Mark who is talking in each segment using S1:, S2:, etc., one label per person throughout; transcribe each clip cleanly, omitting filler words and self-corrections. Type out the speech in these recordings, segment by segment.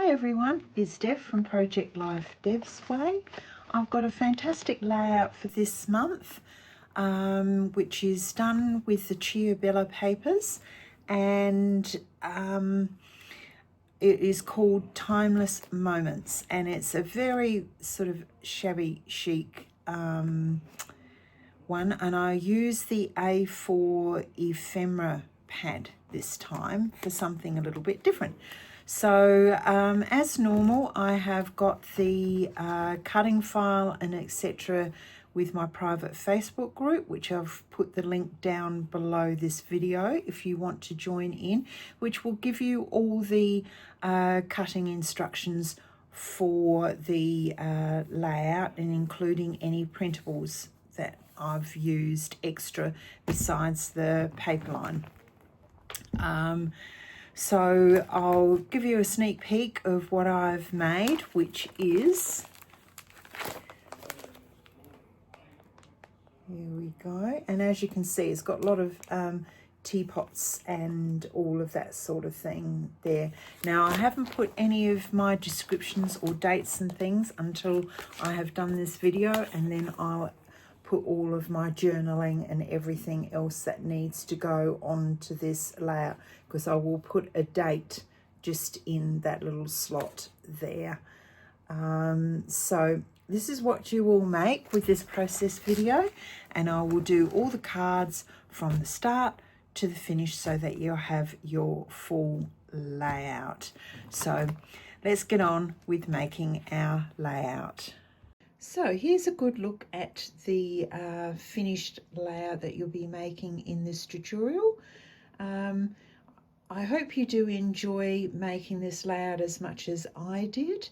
S1: Hi everyone, it's Dev from Project Life Dev's Way. I've got a fantastic layout for this month, which is done with the Ciao Bella papers, and it is called Timeless Moments, and it's a very sort of shabby chic one, and I use the A4 ephemera pad this time for something a little bit different. So as normal, I have got the cutting file and etc. with my private Facebook group, which I've put the link down below this video if you want to join in, which will give you all the cutting instructions for the layout, and including any printables that I've used extra besides the paper line. So I'll give you a sneak peek of what I've made, which is, here we go, and as you can see, it's got a lot of teapots and all of that sort of thing there. Now, I haven't put any of my descriptions or dates and things until I have done this video, and then I'll put all of my journaling and everything else that needs to go onto this layout, because I will put a date just in that little slot there. So this is what you will make with this process video, and I will do all the cards from the start to the finish so that you'll have your full layout. So let's get on with making our layout. So here's a good look at the finished layout that you'll be making in this tutorial. I hope you do enjoy making this layout as much as I did.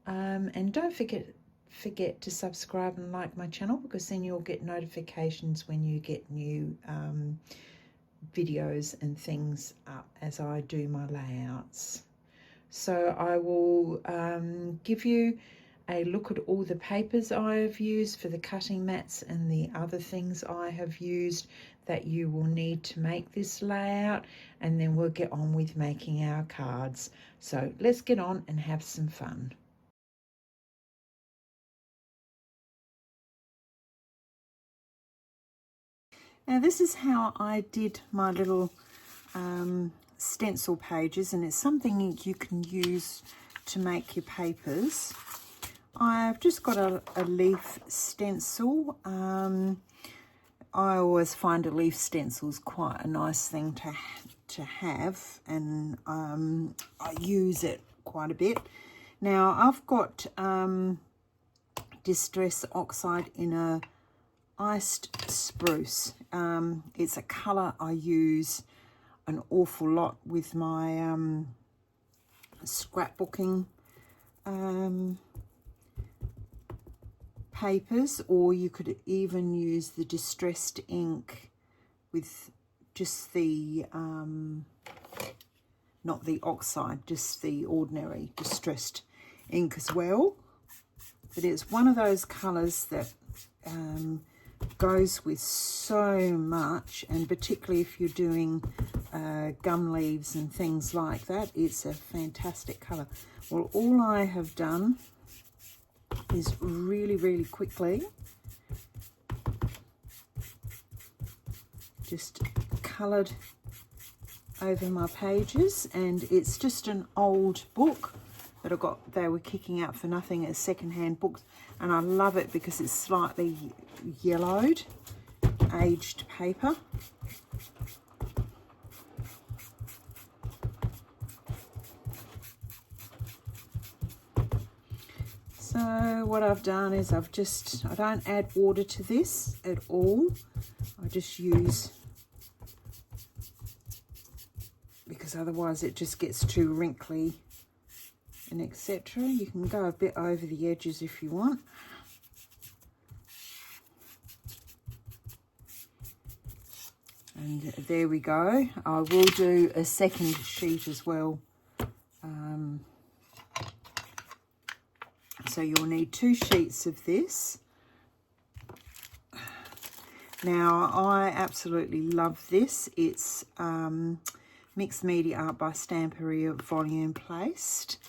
S1: And don't forget to subscribe and like my channel, because then you'll get notifications when you get new videos and things up as I do my layouts. So I will give you a look at all the papers I have used for the cutting mats and the other things I have used that you will need to make this layout, and then we'll get on with making our cards. So let's get on and have some fun. Now this is how I did my little stencil pages, and it's something you can use to make your papers. I've just got a leaf stencil. I always find a leaf stencil is quite a nice thing to have, and I use it quite a bit. Now I've got Distress Oxide in a iced spruce. It's a colour I use an awful lot with my scrapbooking papers, or you could even use the distressed ink with just the not the oxide, just the ordinary distressed ink as well. But it's one of those colours that goes with so much, and particularly if you're doing gum leaves and things like that, it's a fantastic colour. Well, all I have done is really quickly just coloured over my pages, and it's just an old book that I got. They were kicking out for nothing as second-hand books, and I love it because it's slightly yellowed, aged paper. So what I've done is I don't add water to this at all. I just use, because otherwise it just gets too wrinkly and etc. You can go a bit over the edges if you want. And there we go. I will do a second sheet as well. So you'll need 2 sheets of this. Now, I absolutely love this. It's Mixed Media Art by Stamperia Volume Placed.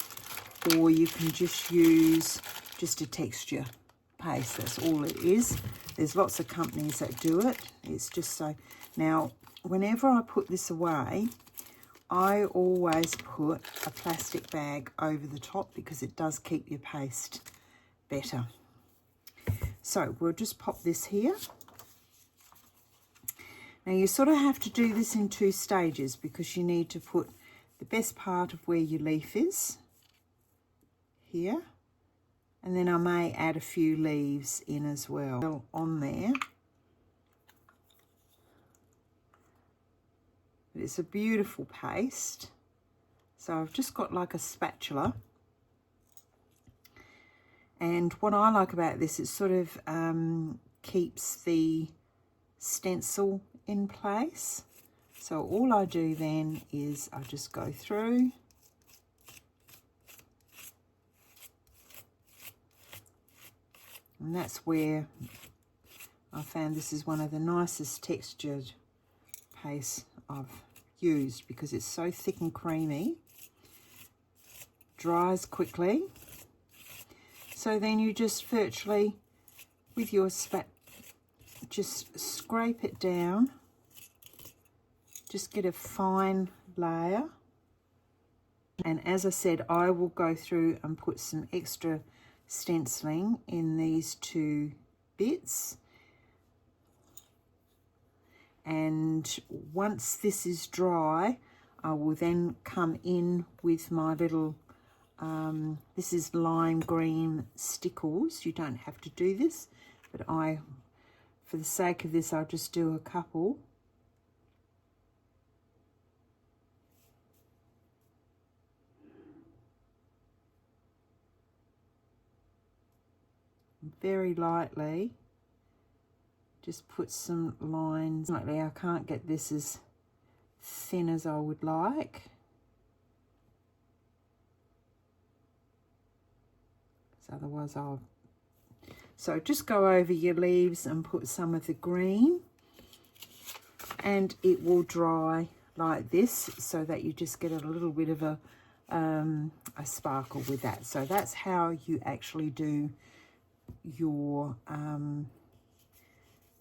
S1: or you can just use just a texture paste. That's all it is. There's lots of companies that do it. It's just so. Now, whenever I put this away, I always put a plastic bag over the top because it does keep your paste better. So we'll just pop this here. Now you sort of have to do this in 2 stages because you need to put the best part of where your leaf is here, and then I may add a few leaves in as well on there. But it's a beautiful paste. So I've just got like a spatula, and what I like about this, it sort of keeps the stencil in place. So all I do then is I just go through and that's where I found this is one of the nicest textured pastes I've used because it's so thick and creamy, dries quickly. So then you just virtually with your spat just scrape it down, just get a fine layer. And as I said, I will go through and put some extra stenciling in these 2 bits. And once this is dry, I will then come in with my little, this is lime green stickles. You don't have to do this, but for the sake of this, I'll just do a couple. Very lightly, just put some lines. I can't get this as thin as I would like. So otherwise I'll... So just go over your leaves and put some of the green, and it will dry like this so that you just get a little bit of a sparkle with that. So that's how you actually do your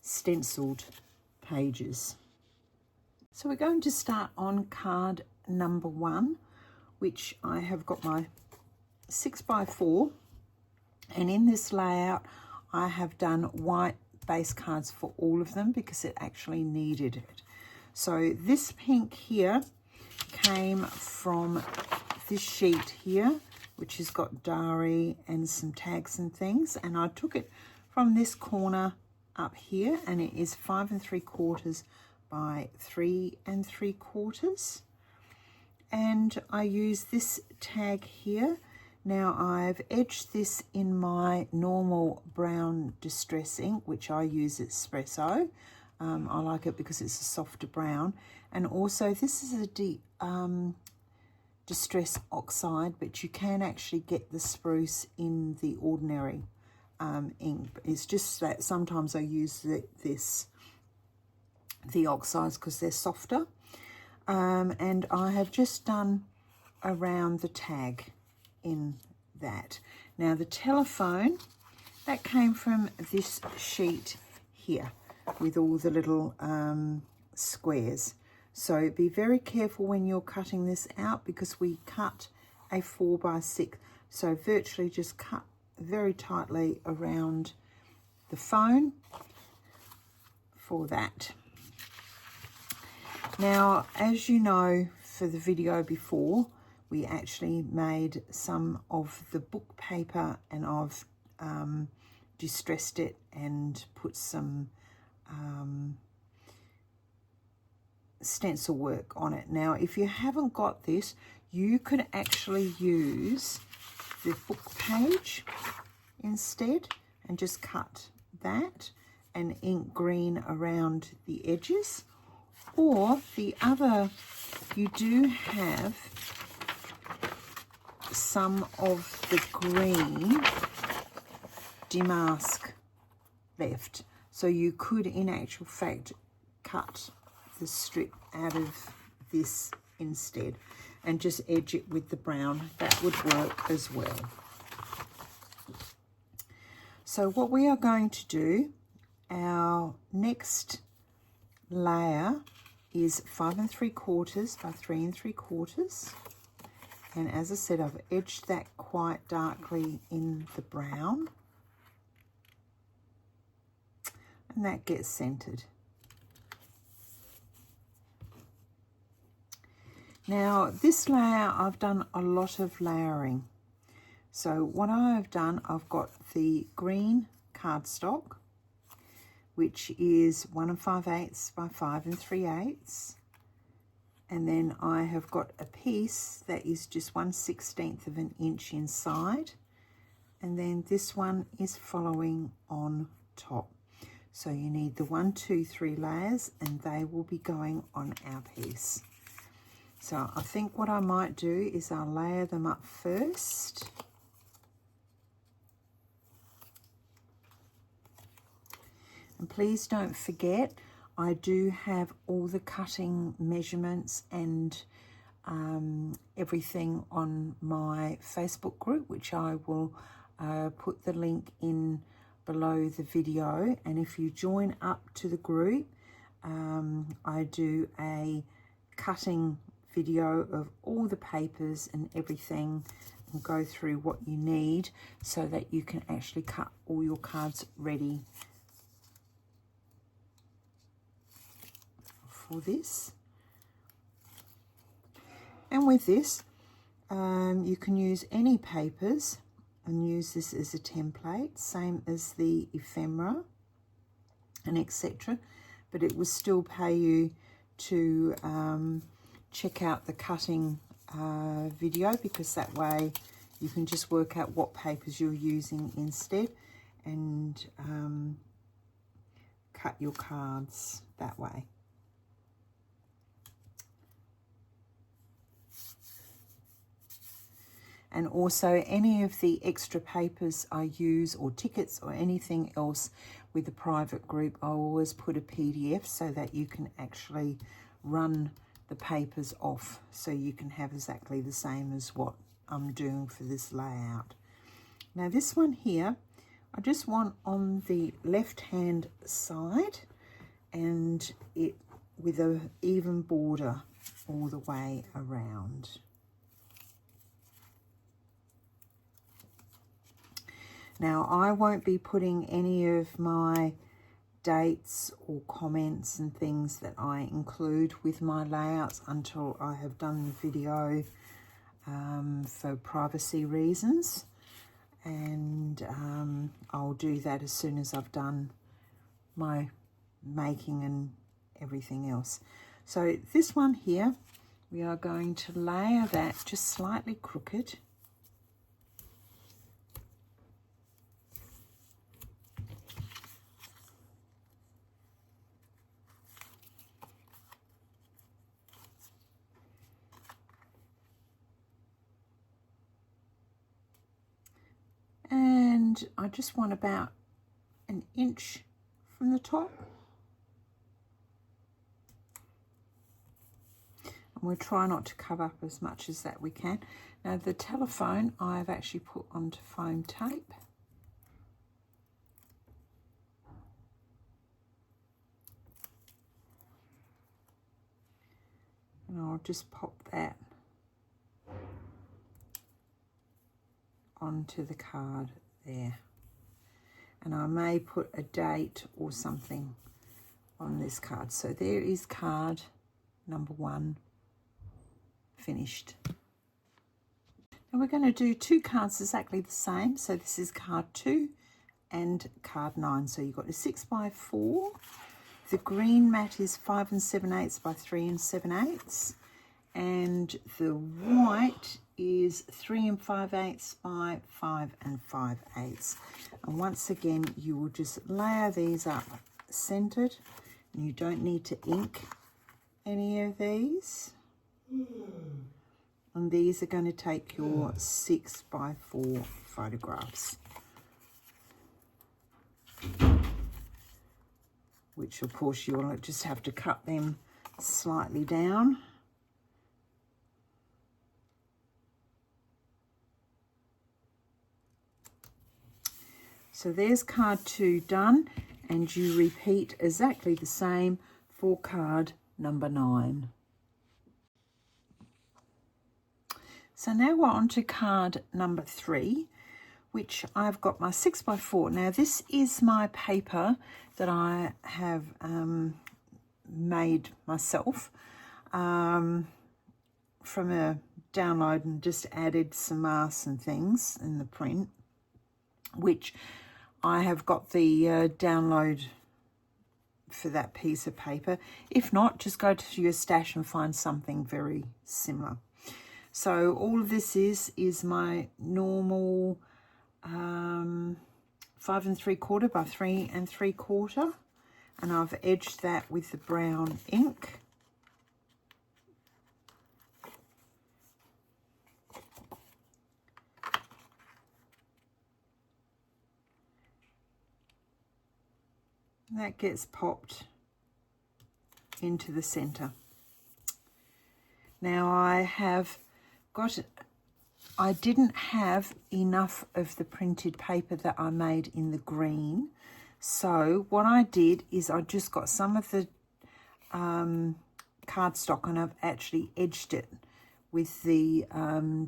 S1: stenciled pages. So we're going to start on card number 1, which I have got my 6x4, and in this layout I have done white base cards for all of them because it actually needed it. So this pink here came from this sheet here, which has got diary and some tags and things, and I took it from this corner up here, and it is 5 3/4 by 3 3/4, and I use this tag here. Now I've edged this in my normal brown distress ink, which I use espresso. I like it because it's a softer brown, and also this is a deep distress oxide, but you can actually get the spruce in the ordinary ink. It's just that sometimes I use the oxides because they're softer, and I have just done around the tag in that. Now the telephone, that came from this sheet here with all the little squares. So be very careful when you're cutting this out because we cut a 4x6. So virtually just cut very tightly around the phone for that. Now, as you know, for the video before, we actually made some of the book paper, and I've distressed it and put some stencil work on it. Now, if you haven't got this, you could actually use the book page instead and just cut that and ink green around the edges. Or the other, you do have some of the green damask left, so you could in actual fact cut the strip out of this instead. and just edge it with the brown. That would work as well. So what we are going to do, our next layer is 5 3/4 by 3 3/4. And as I said, I've edged that quite darkly in the brown. And that gets centered. Now, this layer, I've done a lot of layering. So what I've done, I've got the green cardstock, which is 1 5/8 by 5 3/8. And then I have got a piece that is just 1/16 of an inch inside. And then this one is following on top. So you need the 1, 2, 3 layers, and they will be going on our piece. So I think what I might do is I'll layer them up first. And please don't forget, I do have all the cutting measurements and everything on my Facebook group, which I will put the link in below the video. And if you join up to the group, I do a cutting video of all the papers and everything and go through what you need so that you can actually cut all your cards ready for this. And with this, you can use any papers and use this as a template, same as the ephemera and etc. But it will still pay you to check out the cutting video, because that way you can just work out what papers you're using instead and cut your cards that way. And also any of the extra papers I use or tickets or anything else with the private group, I always put a PDF so that you can actually run the papers off, so you can have exactly the same as what I'm doing for this layout. Now this one here, I just want on the left hand side and it with an even border all the way around. Now I won't be putting any of my dates or comments and things that I include with my layouts until I have done the video for privacy reasons, and I'll do that as soon as I've done my making and everything else. So this one here, we are going to layer that just slightly crooked. And I just want about an inch from the top. And we'll try not to cover up as much as that we can. Now the telephone I've actually put onto foam tape. And I'll just pop that onto the card there, and I may put a date or something on this card. So there is card number 1 finished. And we're going to do 2 cards exactly the same. So this is card 2 and card 9. So you've got a 6 by 4. The green mat is 5 7/8 by 3 7/8, and the white is 3 5/8 by 5 5/8. And once again, you will just layer these up centered, and you don't need to ink any of these. And these are going to take your 6 by 4 photographs, which of course you'll just have to cut them slightly down. So there's card 2 done, and you repeat exactly the same for card number 9. So now we're on to card number 3, which I've got my 6x4. Now this is my paper that I have made myself from a download, and just added some masks and things in the print, which I have got the download for that piece of paper. If not, just go to your stash and find something very similar. So all of this is my normal 5 3/4 by 3 3/4, and I've edged that with the brown ink. That gets popped into the center. Now I didn't have enough of the printed paper that I made in the green, so what I did is I just got some of the cardstock, and I've actually edged it with the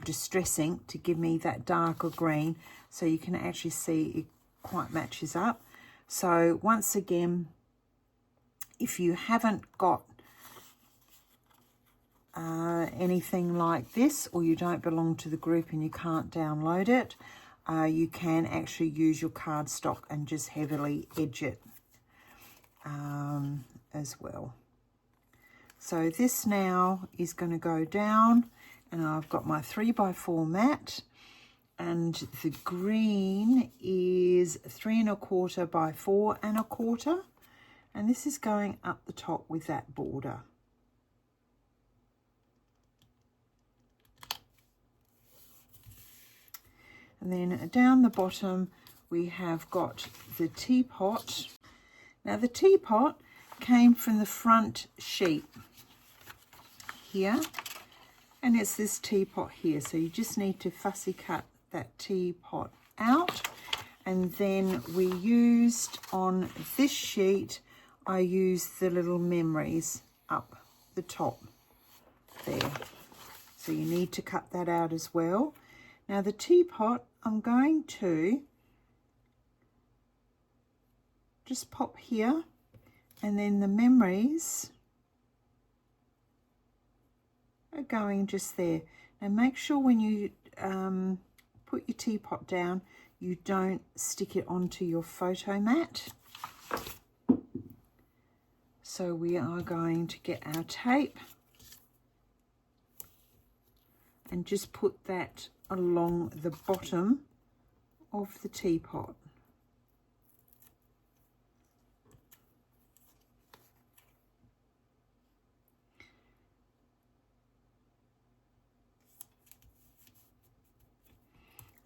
S1: distress ink to give me that darker green, so you can actually see it quite matches up. So once again, if you haven't got anything like this, or you don't belong to the group and you can't download it, you can actually use your cardstock and just heavily edge it as well. So this now is going to go down, and I've got my 3x4 mat, and the green is 3 1/4 by 4 1/4, and this is going up the top with that border. And then down the bottom we have got the teapot. Now the teapot came from the front sheet here, and it's this teapot here, so you just need to fussy cut that teapot out. And then we used on this sheet, I used the little memories up the top there, so you need to cut that out as well. Now the teapot, I'm going to just pop here, and then the memories are going just there. Now make sure when you put your teapot down, you don't stick it onto your photo mat. So we are going to get our tape and just put that along the bottom of the teapot.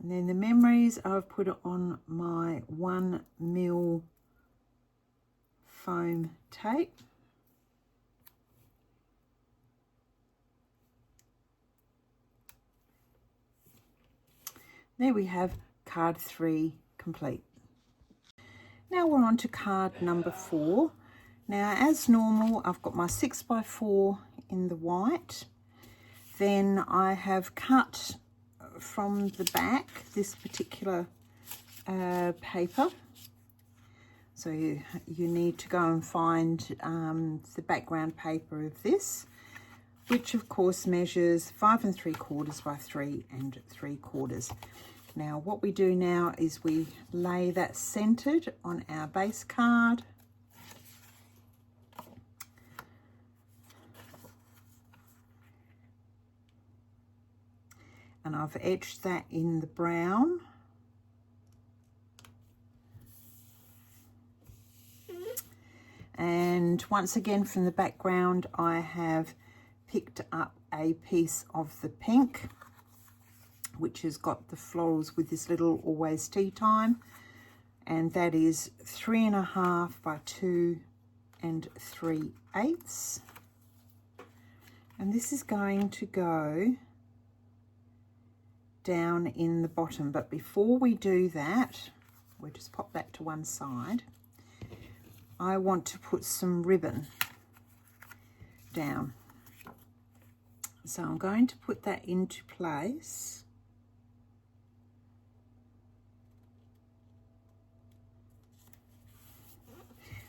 S1: And then the memories, I've put it on my 1mm foam tape. There we have card 3 complete. Now we're on to card number 4. Now as normal, I've got my 6x4 in the white. Then I have cut from the back this particular paper, so you need to go and find the background paper of this, which of course measures 5 3/4 by 3 3/4. Now what we do now is we lay that centered on our base card, and I've etched that in the brown. And once again from the background, I have picked up a piece of the pink, which has got the florals with this little always tea time, and that is 3 1/2 by 2 3/8. And this is going to go down in the bottom, but before we do that, we'll just pop that to one side. I want to put some ribbon down. So I'm going to put that into place.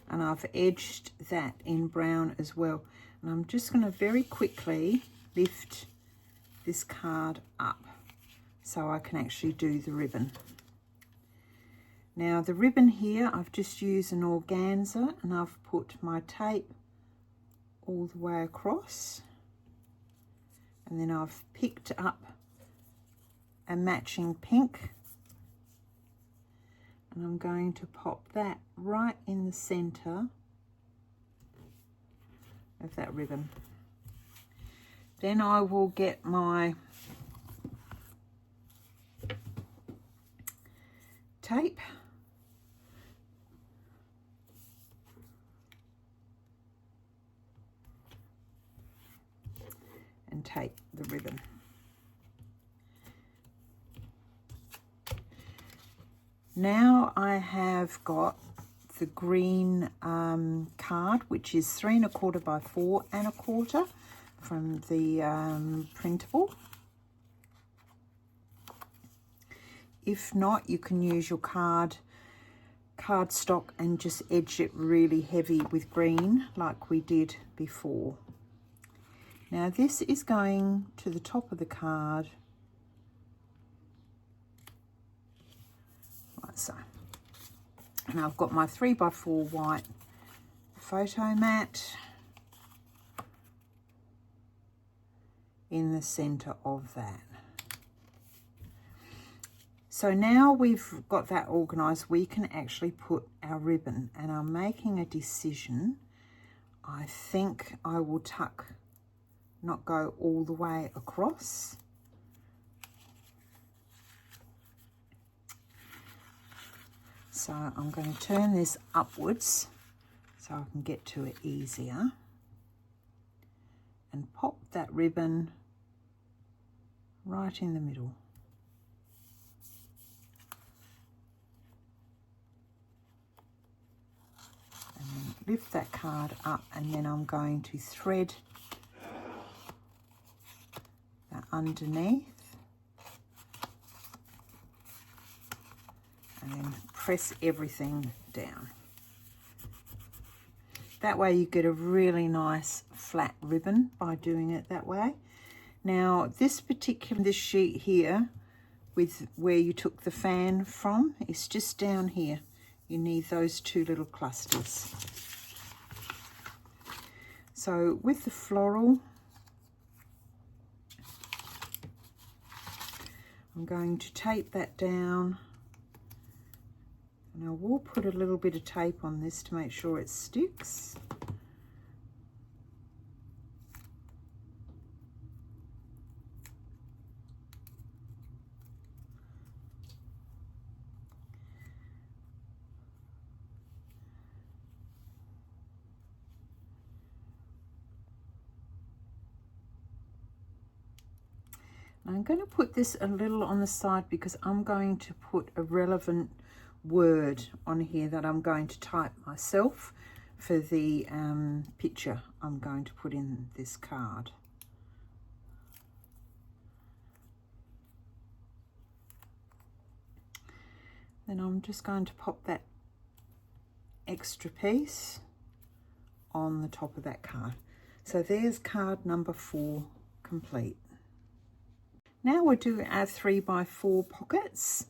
S1: And I've edged that in brown as well. And I'm just going to very quickly lift this card up so I can actually do the ribbon. Now the ribbon here, I've just used an organza and I've put my tape all the way across. And then I've picked up a matching pink. And I'm going to pop that right in the center of that ribbon. Then I will get my tape and tape the ribbon. Now I have got the green card, which is 3 1/4 by 4 1/4 from the printable. If not, you can use your cardstock and just edge it really heavy with green like we did before. Now this is going to the top of the card, like so. And I've got my 3 by 4 white photo mat in the center of that. So now we've got that organized, we can actually put our ribbon, and I'm making a decision. I think I will tuck, not go all the way across. So I'm going to turn this upwards so I can get to it easier and pop that ribbon right in the middle. And then lift that card up, and then I'm going to thread that underneath and then press everything down. That way you get a really nice flat ribbon by doing it that way. Now this sheet here with where you took the fan from is just down here. You need those 2 little clusters. So with the floral, I'm going to tape that down, and I will put a little bit of tape on this to make sure it sticks. I'm going to put this a little on the side because I'm going to put a relevant word on here that I'm going to type myself for the picture I'm going to put in this card. Then I'm just going to pop that extra piece on the top of that card. So there's card number 4 complete. Now we'll do our 3 by 4 pockets.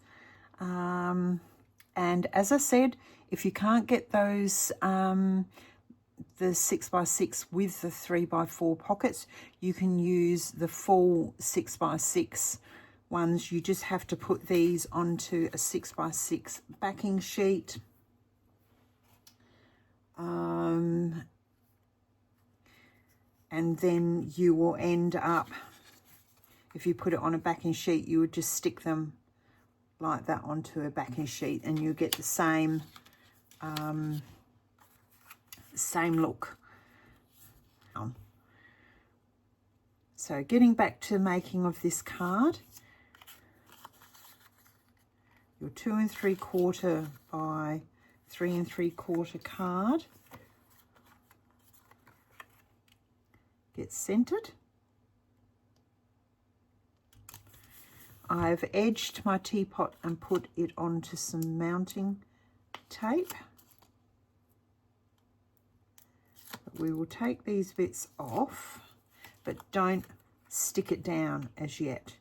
S1: And as I said, if you can't get those, the 6 by 6 with the 3 by 4 pockets, you can use the full 6 by 6 ones. You just have to put these onto a 6 by 6 backing sheet. And then you will end up, if you put it on a backing sheet, you would just stick them like that onto a backing sheet and you get the same look. So getting back to making of this card, your 2 3/4 by 3 3/4 card. Get centered. I've edged my teapot and put it onto some mounting tape. We will take these bits off, but don't stick it down as yet.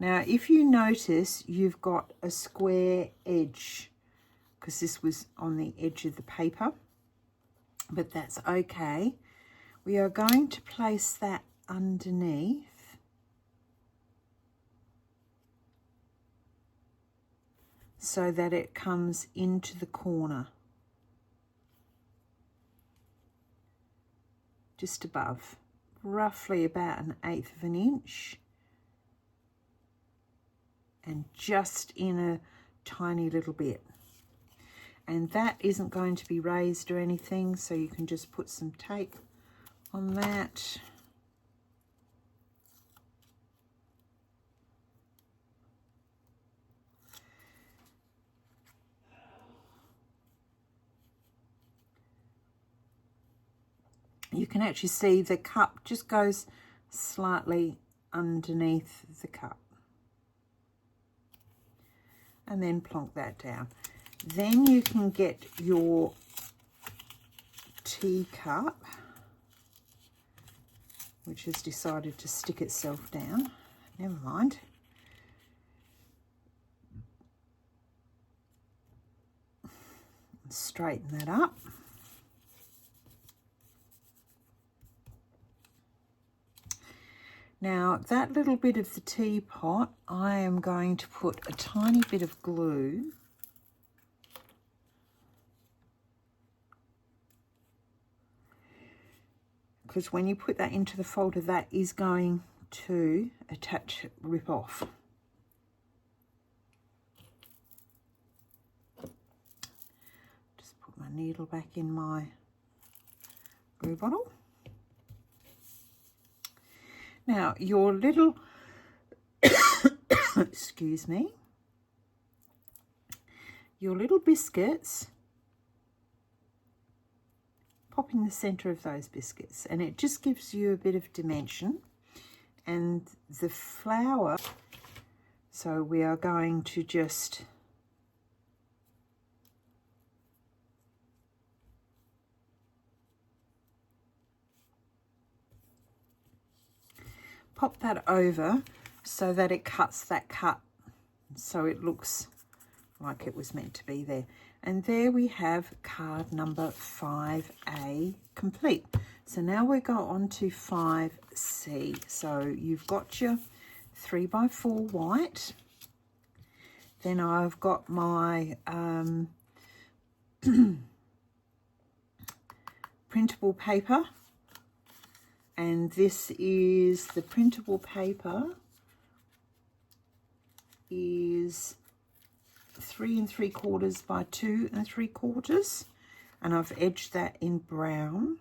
S1: Now, if you notice, you've got a square edge, because this was on the edge of the paper, but that's okay. We are going to place that underneath, so that it comes into the corner, just above, roughly about 1/8 of an inch, and just in a tiny little bit. And that isn't going to be raised or anything, so you can just put some tape on that. You can actually see the cup just goes slightly underneath the cup. And then plonk that down. Then you can get your teacup, which has decided to stick itself down. Never mind. Straighten that up. Now, that little bit of the teapot, I am going to put a tiny bit of glue because when you put that into the folder, that is going to rip off. Just put my needle back in my glue bottle. Now, your little, excuse me, your little biscuits, pop in the centre of those biscuits, and it just gives you a bit of dimension. And the flour, so we are going to just pop that over so that it cuts that cut, so it looks like it was meant to be there. And there we have card number 5A complete. So now we go on to 5C. So you've got your 3x4 white. Then I've got my printable paper. And this is the printable paper is 3 3/4 by 2 3/4, and I've edged that in brown.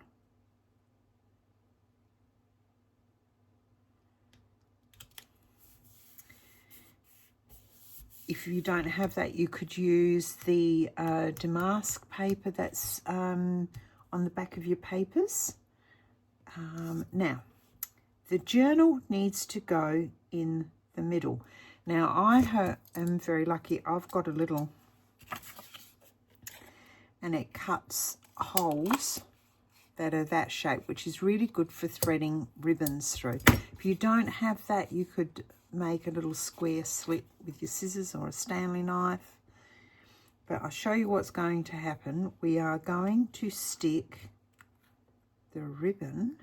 S1: If you don't have that, you could use the damask paper that's on the back of your papers. Now, the journal needs to go in the middle. Now, I am very lucky. I've got a little, and it cuts holes that are that shape, which is really good for threading ribbons through. If you don't have that, you could make a little square slit with your scissors or a Stanley knife. But I'll show you what's going to happen. We are going to stick the ribbon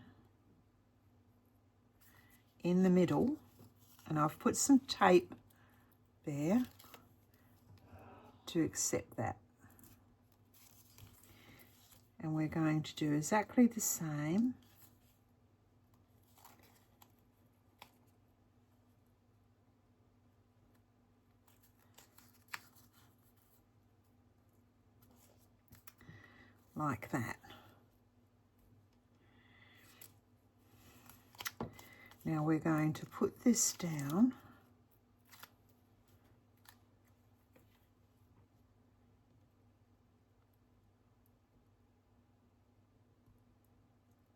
S1: in the middle, and I've put some tape there to accept that. And we're going to do exactly the same. Like that. Now we're going to put this down.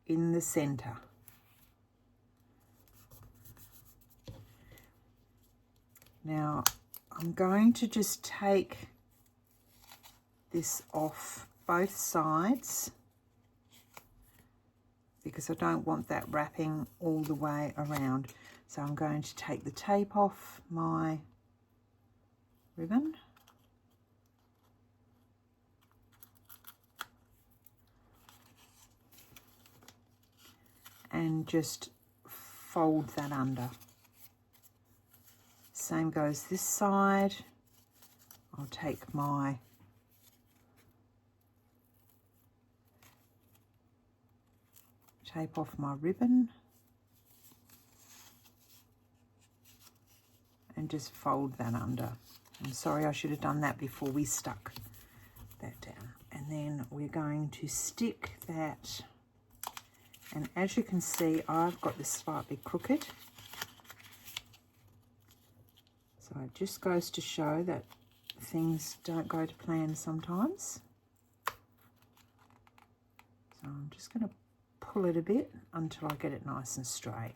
S1: In the center. Now I'm going to just take this off both sides because I don't want that wrapping all the way around. So I'm going to take the tape off my ribbon. And just fold that under. Same goes this side. I'll take my tape off my ribbon and just fold that under. I'm sorry, I should have done that before we stuck that down. And then we're going to stick that, and as you can see, I've got this slightly crooked. So it just goes to show that things don't go to plan sometimes. So I'm just going to pull it a bit until I get it nice and straight.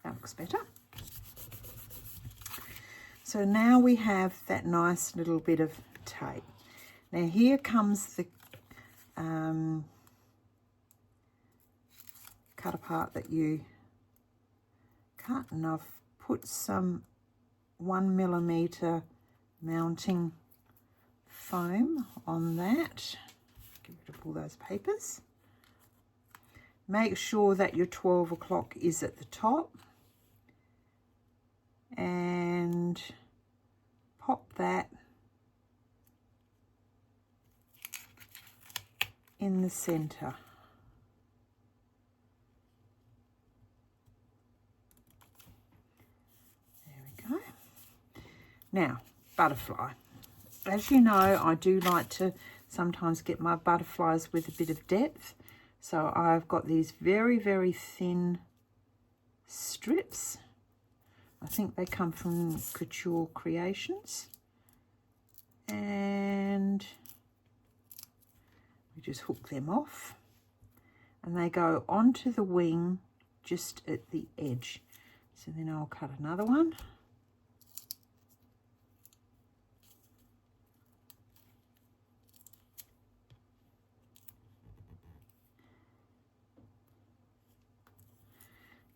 S1: That looks better. So now we have that nice little bit of tape. Now here comes the cut apart that you cut, and I've put some 1mm mounting foam on that. Get rid of all those papers. Make sure that your 12 o'clock is at the top and pop that in the center. There we go. Now, butterfly. As you know, I do like to sometimes get my butterflies with a bit of depth. So I've got these very, very thin strips. I think they come from Couture Creations. And we just hook them off. And they go onto the wing just at the edge. So then I'll cut another one.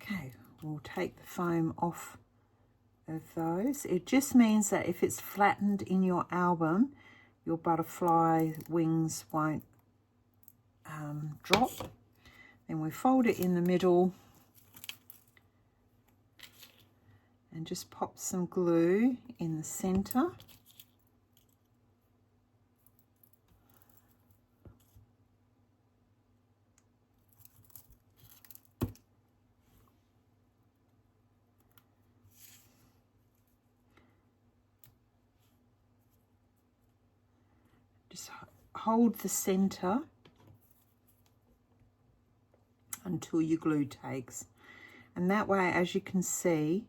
S1: Okay, we'll take the foam off of those. It just means that if it's flattened in your album, your butterfly wings won't drop. Then we fold it in the middle and just pop some glue in the center. Just hold the center until your glue takes, and that way, as you can see,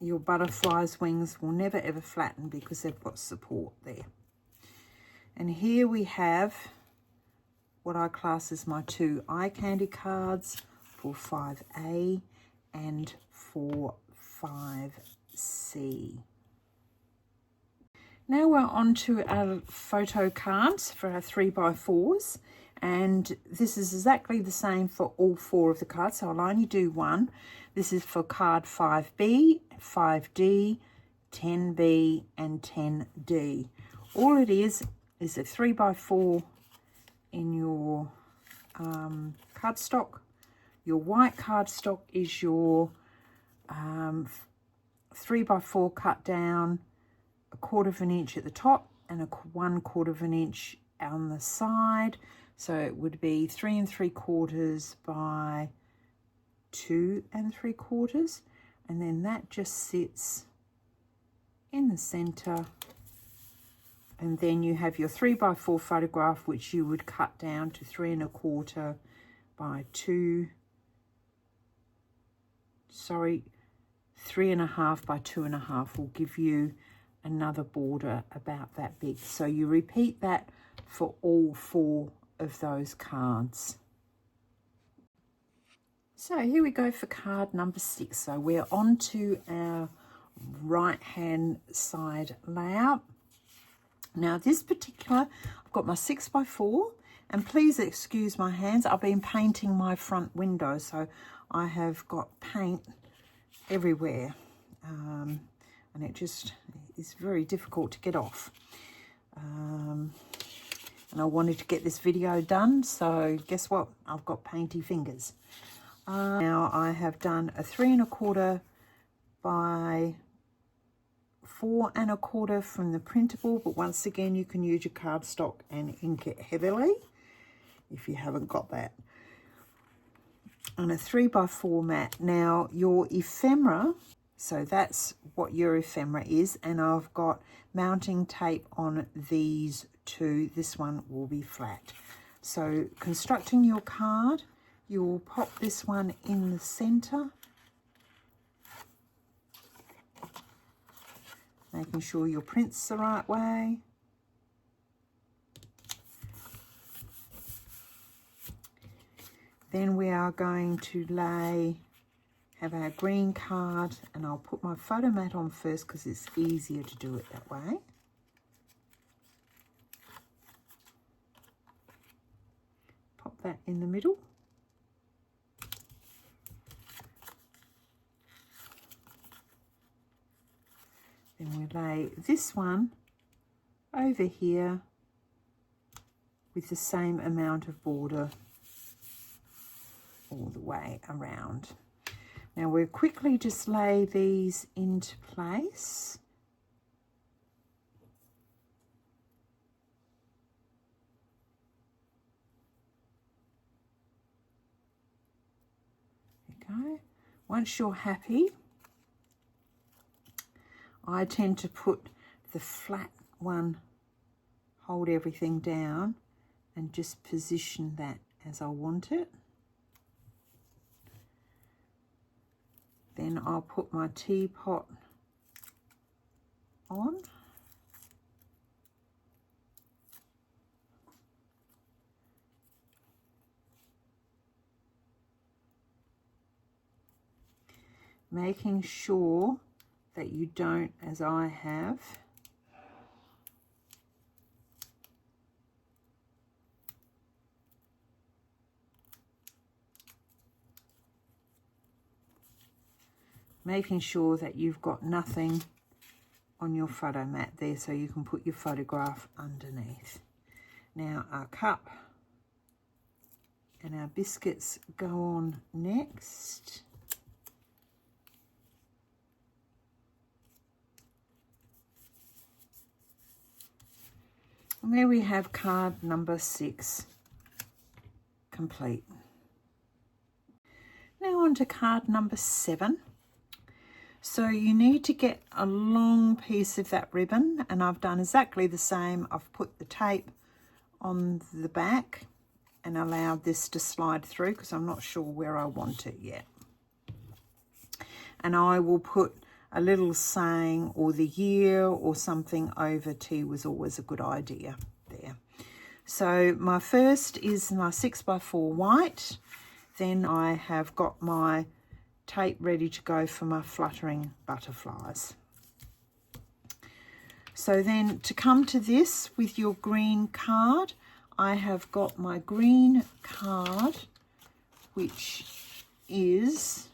S1: your butterfly's wings will never ever flatten because they've got support there. And here we have what I class as my two eye candy cards for 5A and for 5C. Now we're on to our photo cards for our 3x4s, and this is exactly the same for all 4 of the cards, so I'll only do one. This is for card 5B, 5D, 10B and 10D. All it is a 3x4 in your cardstock. Your white cardstock is your 3x4 cut down 1/4 of an inch at the top and 1/4 of an inch on the side. So it would be 3 3/4 by 2 3/4, and then that just sits in the center. And then you have your 3x4 photograph, which you would cut down to 3 1/4 by 3.5 by 2.5 will give you another border about that big. So you repeat that for all 4 of those cards. So here we go for card number 6. So we're on to our right hand side layout. Now this particular, I've got my 6x4, and please excuse my hands, I've been painting my front window, so I have got paint everywhere, and it just is very difficult to get off. And I wanted to get this video done, so guess what? I've got painty fingers. Now I have done a 3.25 by 4.25 from the printable, but once again you can use your cardstock and ink it heavily if you haven't got that. And a 3x4 mat. Now your ephemera, so that's what your ephemera is, and I've got mounting tape on these 2. This one will be flat. So constructing your card, you'll pop this one in the center, making sure your print's the right way. Then we are going to have our green card, and I'll put my photo mat on first because it's easier to do it that way. Pop that in the middle. Then we lay this one over here with the same amount of border all the way around. Now we'll quickly just lay these into place. There you go. Once you're happy, I tend to put the flat one, hold everything down, and just position that as I want it. Then I'll put my teapot on. Making sure that you don't, as I have, making sure that you've got nothing on your photo mat there, so you can put your photograph underneath. Now our cup and our biscuits go on next. And there we have card number 6 complete. Now on to card number 7. So you need to get a long piece of that ribbon, and I've done exactly the same. I've put the tape on the back and allowed this to slide through because I'm not sure where I want it yet. And I will put a little saying or the year or something over. Tea was always a good idea there. So my first is my 6x4 white. Then I have got my tape ready to go for my fluttering butterflies. So then to come to this with your green card, I have got my green card, which is,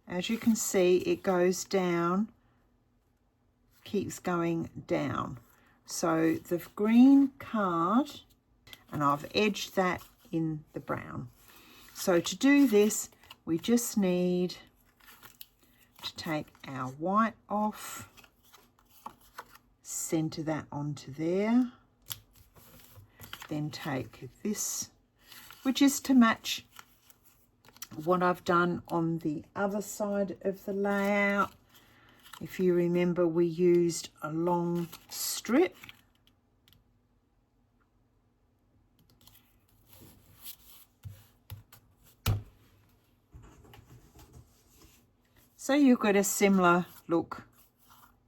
S1: as you can see, it goes down, keeps going down. So the green card, and I've edged that in the brown. So to do this, we just need to take our white off, center that onto there, then take this, which is to match what I've done on the other side of the layout. If you remember, we used a long strip. So you've got a similar look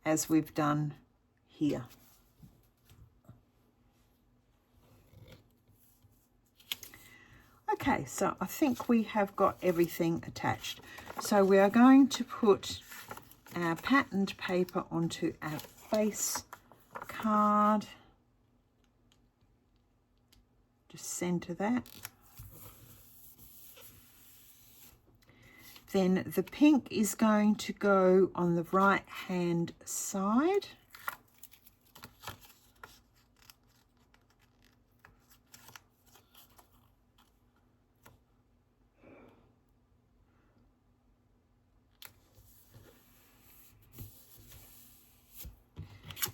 S1: as we've done here. Okay, so I think we have got everything attached. So we are going to put our patterned paper onto our base card. Just center that. Then the pink is going to go on the right hand side.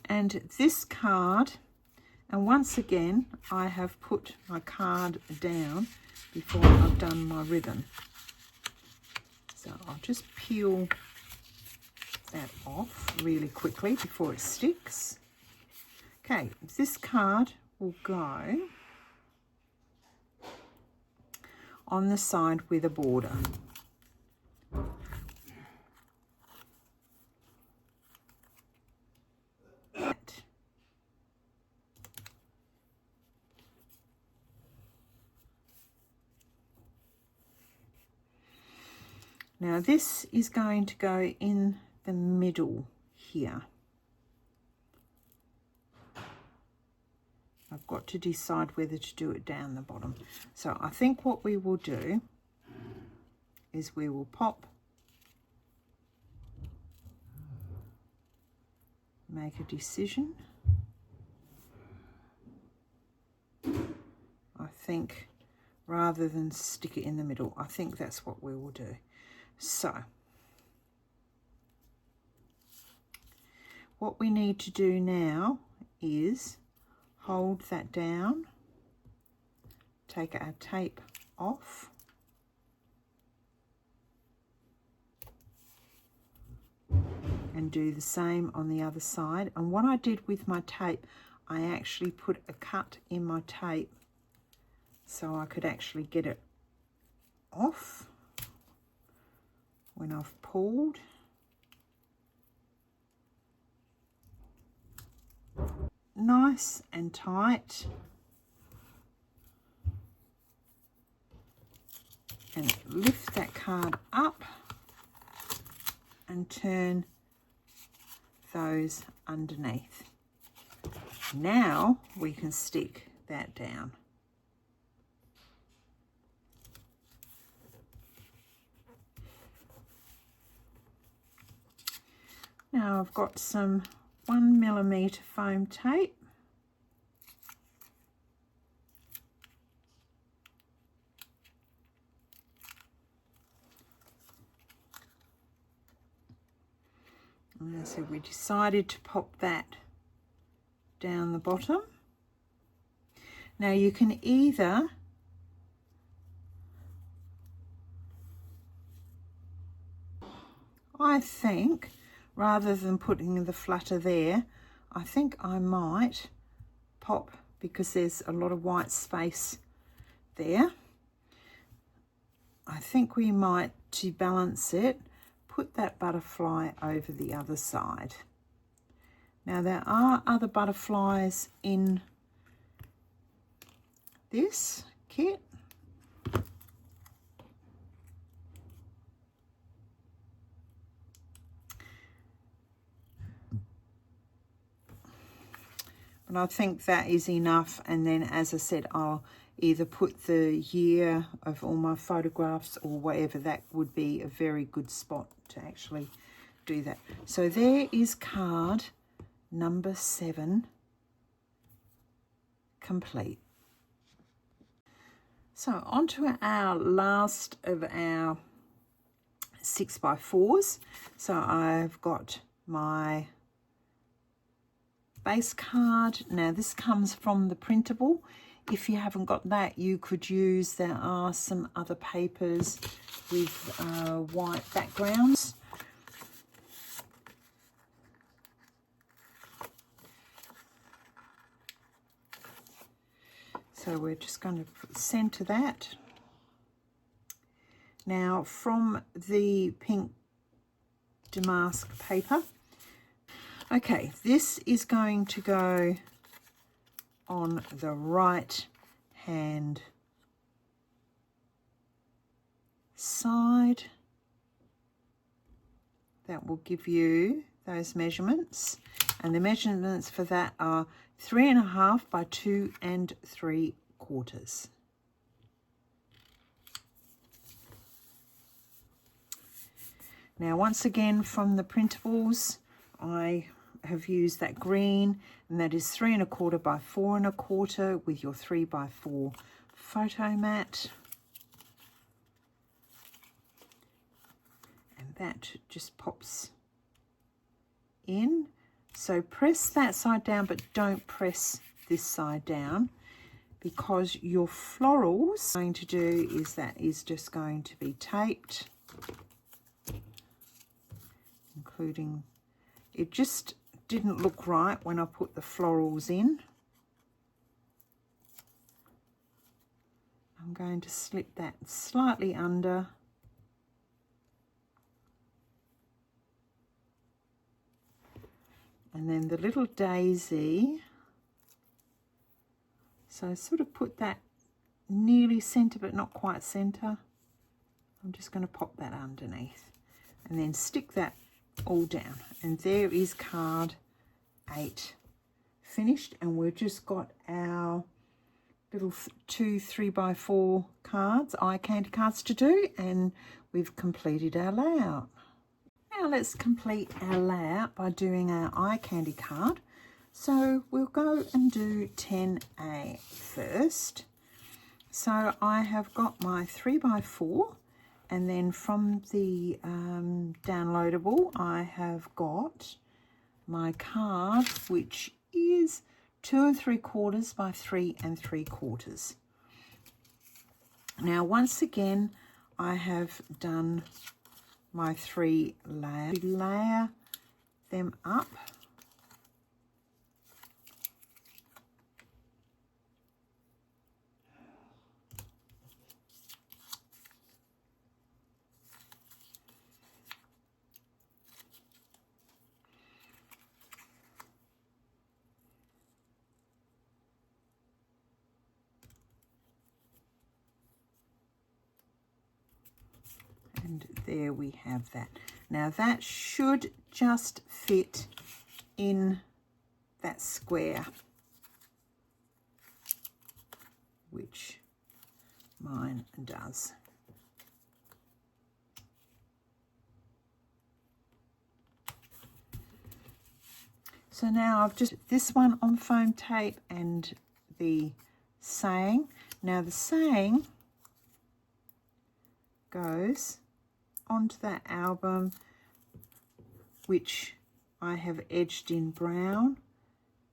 S1: And this card, and once again I have put my card down before I've done my ribbon. So I'll just peel that off really quickly before it sticks. Okay, this card will go on the side with a border. Now this is going to go in the middle here. I've got to decide whether to do it down the bottom. So I think what we will do is we will pop, make a decision. I think rather than stick it in the middle, I think that's what we will do. So what we need to do now is hold that down, take our tape off, and do the same on the other side. And what I did with my tape, I actually put a cut in my tape so I could actually get it off when I've pulled. Nice and tight. And lift that card up and turn those underneath. Now we can stick that down. Now I've got some 1mm foam tape. And so we decided to pop that down the bottom. Now you can either I think rather than putting the flutter there, I think I might pop, because there's a lot of white space there, I think we might, to balance it, put that butterfly over the other side. Now there are other butterflies in this kit. But I think that is enough, and then as I said, I'll either put the year of all my photographs or whatever. That would be a very good spot to actually do that. So there is card number 7 complete. So on to our last of our 6x4s. So I've got my base card. Now this comes from the printable. If you haven't got that, you could use, there are some other papers with white backgrounds. So we're just going to center that. Now from the pink damask paper. Okay, this is going to go on the right hand side. That will give you those measurements, and the measurements for that are 3.5 by 2 3/4. Now once again, from the printables, I have used that green, and that is 3.25 by 4.25 with your 3 by 4 photo mat. And that just pops in. So press that side down, but don't press this side down, because your florals going to do is that is just going to be taped, including, it just didn't look right when I put the florals in. I'm going to slip that slightly under. And then the little daisy, so I sort of put that nearly centre but not quite centre. I'm just going to pop that underneath and then stick that all down. And there is card 8 finished, and we've just got our little 2 3 by 4 cards, eye candy cards to do, and we've completed our layout. Now let's complete our layout by doing our eye candy card. So we'll go and do 10A first. So I have got my 3 by 4, and then from the downloadable I have got my card, which is 2 3/4 by 3 3/4. Now once again I have done my 3 layers. Layer them up. And there we have that. Now that should just fit in that square, which mine does. So now I've just this one on foam tape and the saying. Now the saying goes onto that album, which I have edged in brown,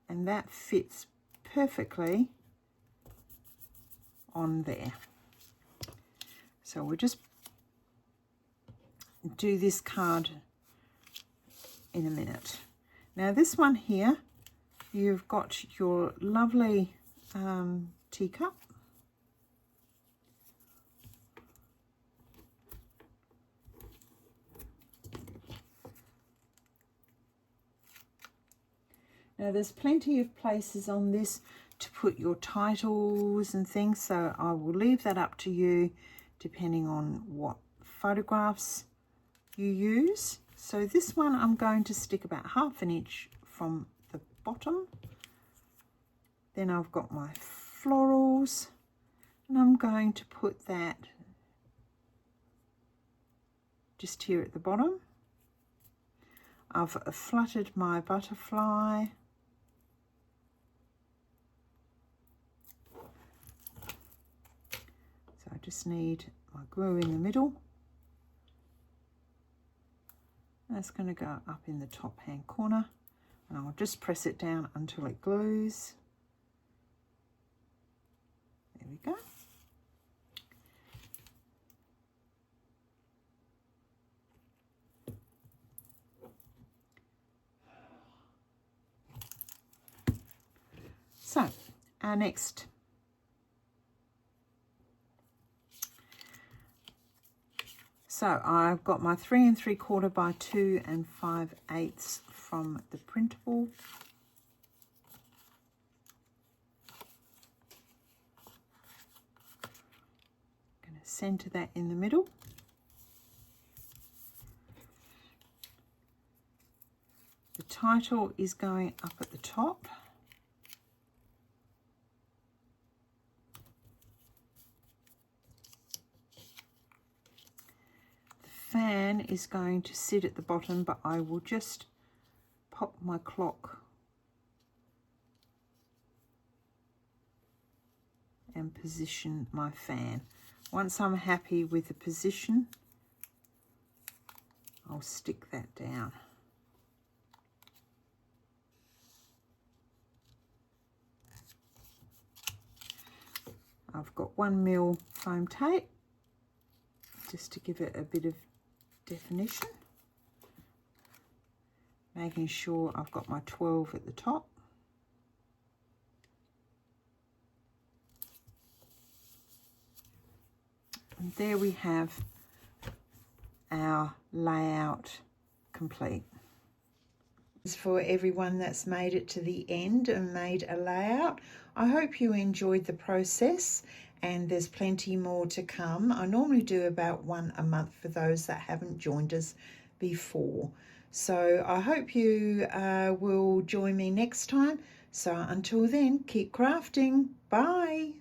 S1: and that fits perfectly on there. So we'll just do this card in a minute. Now this one here, you've got your lovely teacup. Now there's plenty of places on this to put your titles and things, so I will leave that up to you depending on what photographs you use. So this one I'm going to stick about 1/2 inch from the bottom. Then I've got my florals, and I'm going to put that just here at the bottom. I've fluttered my butterfly. So I just need my glue in the middle. That's going to go up in the top hand corner, and I'll just press it down until it glues. There we go. So our next So I've got my 3 3/4 by 2 5/8 from the printable. I'm going to centre that in the middle. The title is going up at the top. The fan is going to sit at the bottom, but I will just pop my clock and position my fan. Once I'm happy with the position, I'll stick that down. I've got 1mm foam tape just to give it a bit of definition, making sure I've got my 12 at the top. And there we have our layout complete. For everyone that's made it to the end and made a layout, I hope you enjoyed the process, and there's plenty more to come. I normally do about one a month for those that haven't joined us before. So I hope you will join me next time. So until then, keep crafting. Bye.